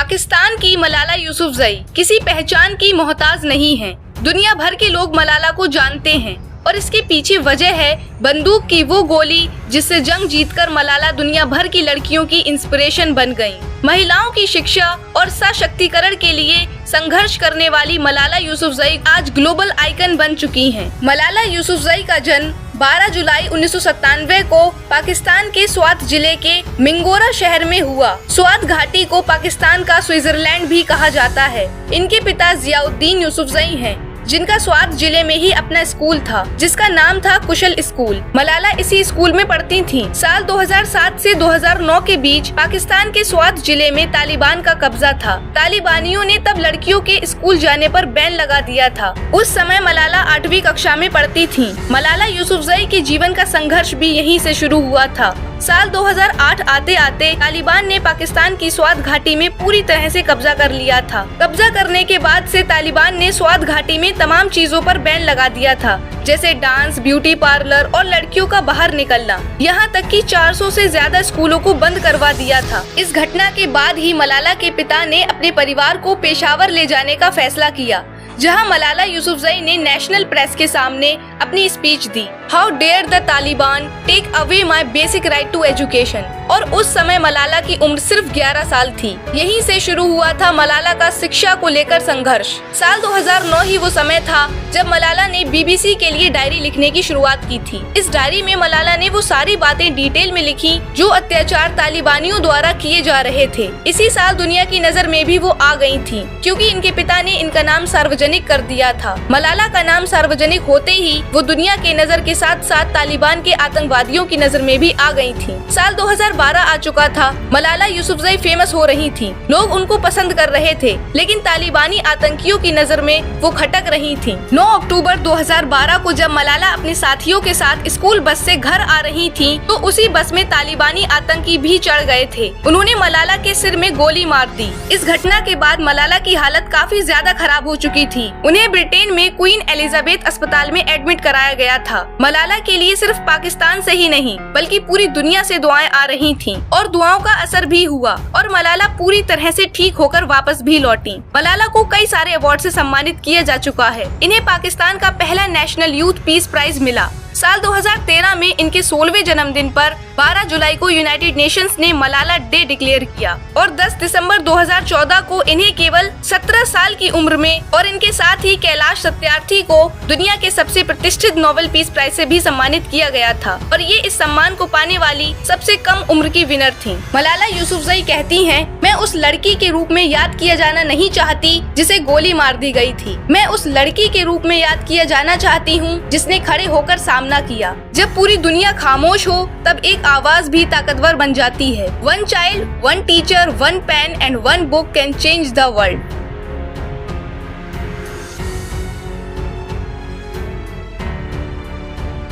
पाकिस्तान की मलाला यूसुफजई किसी पहचान की मोहताज नहीं है। दुनिया भर के लोग मलाला को जानते हैं और इसके पीछे वजह है बंदूक की वो गोली जिससे जंग जीतकर मलाला दुनिया भर की लड़कियों की इंस्पिरेशन बन गईं। महिलाओं की शिक्षा और सशक्तिकरण के लिए संघर्ष करने वाली मलाला यूसुफजई आज ग्लोबल आइकन बन चुकी हैं। मलाला यूसुफजई का जन्म 12 जुलाई 1997 को पाकिस्तान के स्वात जिले के मिंगोरा शहर में हुआ। स्वात घाटी को पाकिस्तान का स्विट्जरलैंड भी कहा जाता है। इनके पिता जियाउद्दीन यूसुफजई हैं, जिनका स्वात जिले में ही अपना स्कूल था, जिसका नाम था कुशल स्कूल। मलाला इसी स्कूल में पढ़ती थीं। साल 2007 से 2009 के बीच पाकिस्तान के स्वात जिले में तालिबान का कब्जा था। तालिबानियों ने तब लड़कियों के स्कूल जाने पर बैन लगा दिया था। उस समय मलाला 8वीं कक्षा में पढ़ती थीं। मलाला यूसुफजई के जीवन का संघर्ष भी यहीं से शुरू हुआ था। साल 2008 आते आते तालिबान ने पाकिस्तान की स्वात घाटी में पूरी तरह से कब्जा कर लिया था। कब्जा करने के बाद से तालिबान ने स्वात घाटी में तमाम चीजों पर बैन लगा दिया था, जैसे डांस, ब्यूटी पार्लर और लड़कियों का बाहर निकलना। यहाँ तक कि 400 से ज्यादा स्कूलों को बंद करवा दिया था। इस घटना के बाद ही मलाला के पिता ने अपने परिवार को पेशावर ले जाने का फैसला किया, जहां मलाला यूसुफजई ने नेशनल प्रेस के सामने अपनी स्पीच दी, how dare the Taliban take away my basic right to education. और उस समय मलाला की उम्र सिर्फ 11 साल थी। यहीं से शुरू हुआ था मलाला का शिक्षा को लेकर संघर्ष। साल 2009 ही वो समय था जब मलाला ने BBC के लिए डायरी लिखने की शुरुआत की थी। इस डायरी में मलाला ने वो सारी बातें डिटेल में लिखी जो अत्याचार तालिबानियों द्वारा किए जा रहे थे। इसी साल दुनिया की नजर में भी वो आ गई थी, क्योंकि इनके पिता ने इनका नाम सार्वजनिक कर दिया था। मलाला का नाम सार्वजनिक होते ही वो दुनिया के नजर के साथ साथ तालिबान के आतंकवादियों की नजर में भी आ गई थी। साल 2012 आ चुका था। मलाला यूसुफजई फेमस हो रही थी, लोग उनको पसंद कर रहे थे, लेकिन तालिबानी आतंकियों की नजर में वो खटक रही थी। 9 अक्टूबर 2012 को जब मलाला अपने साथियों के साथ स्कूल बस से घर आ रही थी, तो उसी बस में तालिबानी आतंकी भी चढ़ गए थे। उन्होंने मलाला के सिर में गोली मार दी। इस घटना के बाद मलाला की हालत काफी ज्यादा खराब हो चुकी थी। उन्हें ब्रिटेन में क्वीन एलिजाबेथ अस्पताल में एडमिट कराया गया था। मलाला के लिए सिर्फ पाकिस्तान से ही नहीं बल्कि पूरी दुनिया से दुआएं आ रही थीं और दुआओं का असर भी हुआ और मलाला पूरी तरह से ठीक होकर वापस भी लौटी। मलाला को कई सारे अवार्ड से सम्मानित किया जा चुका है। इन्हें पाकिस्तान का पहला नेशनल यूथ पीस प्राइज मिला। साल 2013 में इनके 16वें जन्मदिन पर 12 जुलाई को यूनाइटेड नेशंस ने मलाला डे डिक्लेयर किया और 10 दिसंबर 2014 को इन्हें केवल 17 साल की उम्र में और इनके साथ ही कैलाश सत्यार्थी को दुनिया के सबसे प्रतिष्ठित नोबेल पीस प्राइज से भी सम्मानित किया गया था और ये इस सम्मान को पाने वाली सबसे कम उम्र की विनर थी। मलाला यूसुफजई कहती हैं, मैं उस लड़की के रूप में याद किया जाना नहीं चाहती जिसे गोली मार दी गई थी। मैं उस लड़की के रूप में याद किया जाना चाहती हूँ जिसने खड़े होकर सामना किया। जब पूरी दुनिया खामोश हो तब एक आवाज भी ताकतवर बन जाती है। 1 child, 1 teacher, 1 pen and 1 book can change the world.